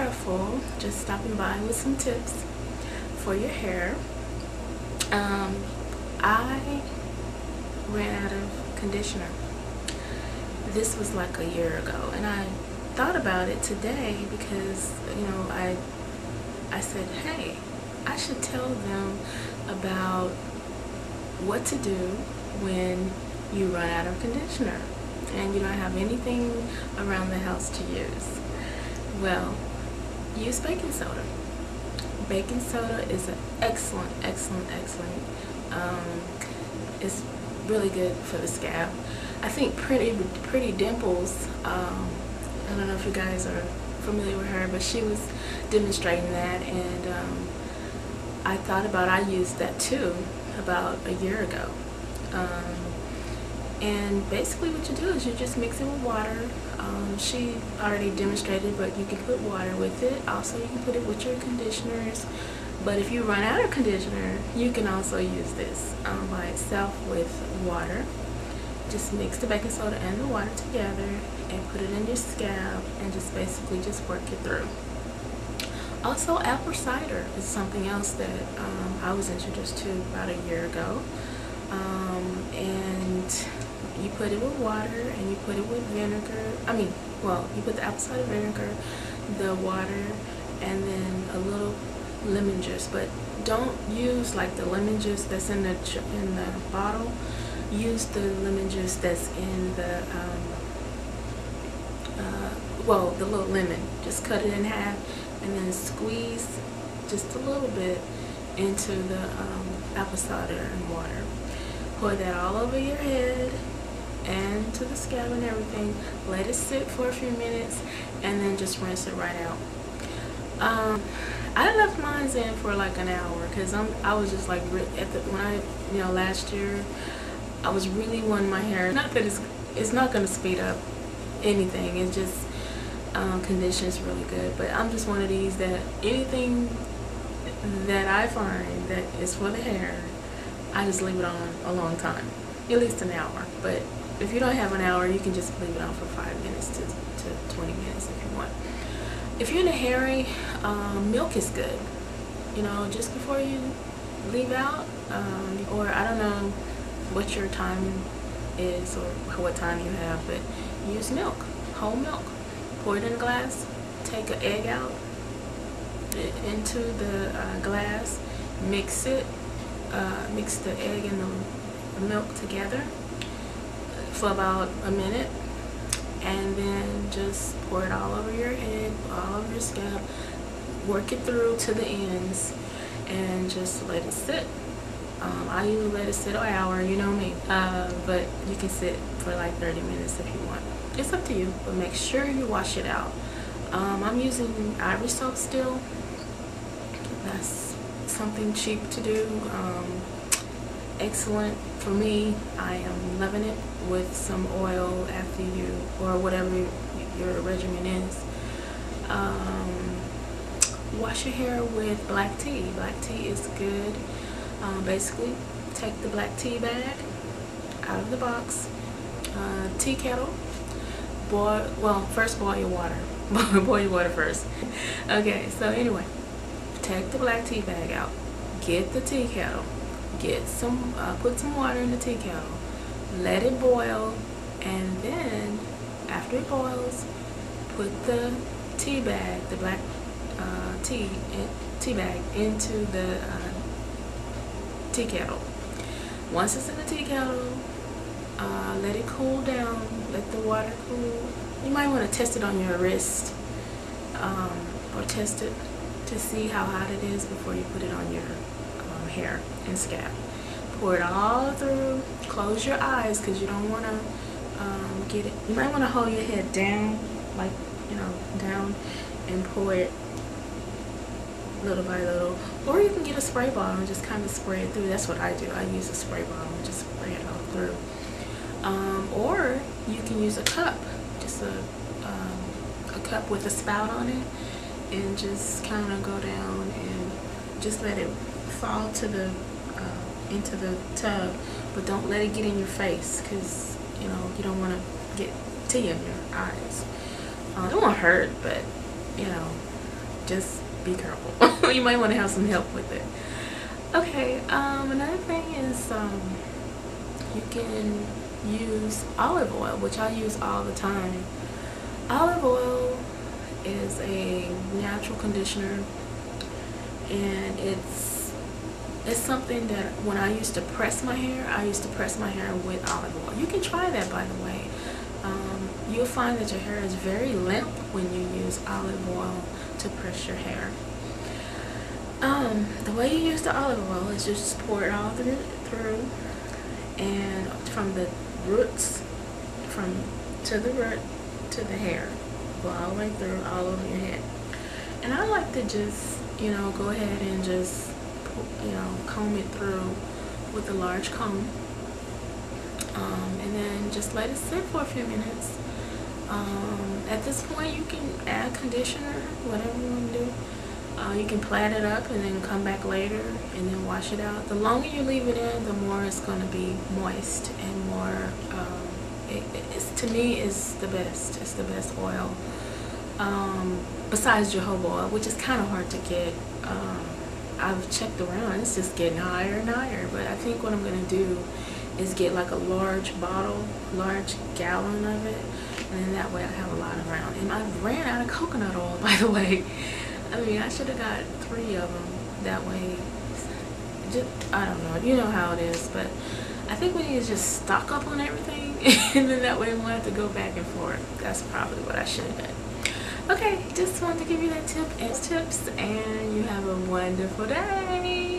Hairful, just stopping by with some tips for your hair. I ran out of conditioner. This was like a year ago, and I thought about it today because, you know, I said, hey, I should tell them about what to do when you run out of conditioner and you don't have anything around the house to use. Well, use baking soda. Baking soda is an excellent. It's really good for the scalp. I think Pretty Dimples, I don't know if you guys are familiar with her, but she was demonstrating that, and I thought about, I used that too about a year ago. And basically what you do is you just mix it with water. She already demonstrated, but you can put water with it. Also, you can put it with your conditioners. But if you run out of conditioner, you can also use this by itself with water. Just mix the baking soda and the water together and put it in your scalp and just basically just work it through. Also, apple cider is something else that I was introduced to about a year ago. And you put it with water and you put it with vinegar. You put the apple cider vinegar, the water, and then a little lemon juice. But don't use like the lemon juice that's in the bottle. Use the lemon juice that's in the the little lemon. Just cut it in half and then squeeze just a little bit into the apple cider and water. Pour that all over your head and to the scalp and everything. Let it sit for a few minutes and then just rinse it right out. I left mine in for like an hour because I was just like last year I was really wanting my hair. Not that it's not going to speed up anything. It's just conditions really good. But I'm just one of these that anything that I find that is for the hair, I just leave it on a long time, at least an hour. But if you don't have an hour, you can just leave it on for 5 minutes to 20 minutes if you want. If you're in a hurry, milk is good. You know, just before you leave out, or I don't know what your time is or what time you have, but use milk, whole milk. Pour it in a glass, take an egg out into the glass, mix it, mix the egg and the milk together for about a minute, and then just pour it all over your head, all over your scalp, work it through to the ends, and just let it sit. I usually let it sit an hour, you know me, but you can sit for like 30 minutes if you want. It's up to you, but make sure you wash it out. I'm using Ivory soap still. That's something cheap to do. Excellent for me. I am loving it with some oil after you, or whatever your regimen is. Wash your hair with black tea. Black tea is good. Basically, take the black tea bag out of the box, tea kettle, first boil your water. Boil your water first. Okay, so anyway, take the black tea bag out, get the tea kettle, put some water in the tea kettle, let it boil, and then after it boils, put the tea bag, the black tea bag into the tea kettle. Once it's in the tea kettle, let it cool down, let the water cool. You might want to test it on your wrist, or test it to see how hot it is before you put it on your hair and scalp. Pour it all through. Close your eyes because you don't want to get it. You might want to hold your head down, like, down, and pour it little by little. Or you can get a spray bottle and just kind of spray it through. That's what I do. I use a spray bottle and just spray it all through. Or you can use a cup, just a cup with a spout on it, and just kind of go down and just let it fall to the into the tub, but don't let it get in your face because you don't want to get tea in your eyes. It won't hurt, but just be careful. You might want to have some help with it. Okay, another thing is you can use olive oil, which I use all the time. Olive oil is a natural conditioner, and it's something that when I used to press my hair, I used to press my hair with olive oil. You can try that, by the way. You'll find that your hair is very limp when you use olive oil to press your hair. The way you use the olive oil is just pour it all through, and from the roots, to the root to the hair, go all the way through, all over your head. And I like to just, go ahead and just, comb it through with a large comb, and then just let it sit for a few minutes. At this point, you can add conditioner, whatever you want to do. You can plait it up and then come back later and then wash it out. The longer you leave it in, the more it's going to be moist and more, to me, it's the best. It's the best oil. Besides jojoba oil, which is kind of hard to get. I've checked around, it's just getting higher and higher. But I think what I'm going to do is get like a large bottle, large gallon of it, and then that way I have a lot around. And I ran out of coconut oil, by the way. I mean, I should have got 3 of them. That way, I don't know. You know how it is. But I think we need to just stock up on everything. And then that way we won't have to go back and forth. That's probably what I should have done. Okay, just wanted to give you that tip and tips. And you have a wonderful day.